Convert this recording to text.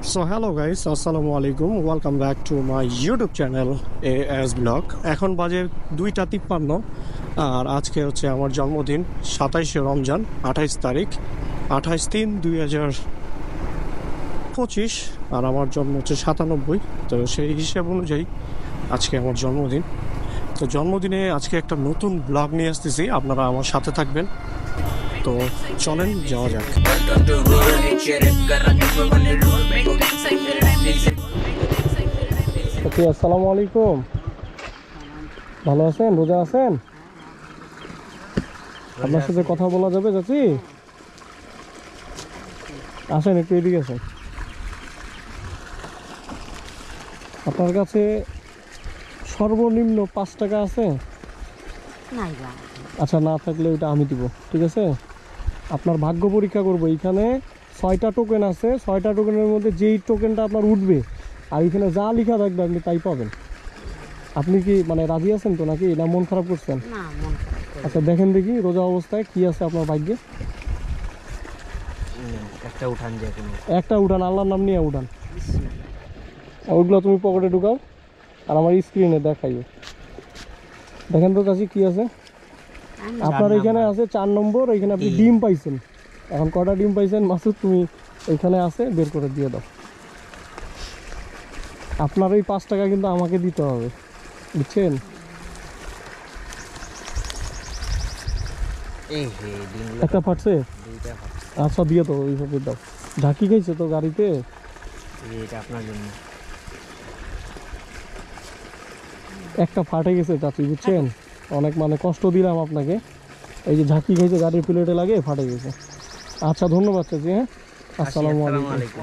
So hello guys, assalamu alaikum. Welcome back to my YouTube channel AS Vlog. এখন বাজে 2:53 আর আজকে হচ্ছে আমার জন্মদিন 27শে রমজান 28 তারিখ 28/3/2025 আর আমার জন্ম হচ্ছে 97, তো সেই হিসাব অনুযায়ী আজকে আমার জন্মদিন। তো জন্মদিনে আজকে একটা নতুন ব্লগ নিয়ে আসতেছি, আপনারা আমার সাথে থাকবেন। তো চলেন যাওয়া যাক। আসসালামু আলাইকুম, ভালো আছেন? রোজা আছেন? আপনার সাথে কথা বলা যাবে চাচি? আসেন একটু এদিকে আসেন। আপনার কাছে সর্বনিম্ন 5 টাকা আছে? আচ্ছা, না থাকলে ওইটা আমি দিব, ঠিক আছে? আপনার ভাগ্য পরীক্ষা করবো। এখানে 6টা টোকেন আছে, 6টা টোকেনের মধ্যে যেই টোকেনটা আপনার উঠবে আর এখানে যা লেখা থাকবে আপনি তাই পাবেন। আপনি কি মানে রাজি আছেন তো, নাকি না মন খারাপ করছেন? আচ্ছা দেখেন দেখি রোজা অবস্থায় কি আছে আপনার ভাগ্যে। একটা উঠান, আল্লাহর নাম নিয়ে উঠান। ওইগুলো তুমি পকেটে ঢুকাও আর আমার স্ক্রিনে দেখাইও। দেখেন তো কাছে কি আছে আপনার। এখানে আছে 4 নম্বর, এখানে আপনি ডিম পাইছেন। এখন কটা ডিম পাইছেন মাসুদ? তুমি এখানে আছে, বের করে দিয়ে দাও। আপনার এই 5 টাকা কিন্তু আমাকে দিতে হবে, বুঝছেন? একটা ফাটছে? আচ্ছা দিয়ে তো ওইভাবে দাও। ঝাঁকি খাইছে তো গাড়িতে, আপনার জন্য একটা ফাটে গেছে চাচি, বুঝছেন? অনেক মানে কষ্ট দিলাম আপনাকে। এই যে ঝাঁকি খাইছে, গাড়ির প্লেটে লাগে ফাটে গেছে। আচ্ছা ধন্যবাদ চাচি। হ্যাঁ, আসসালামু আলাইকুম।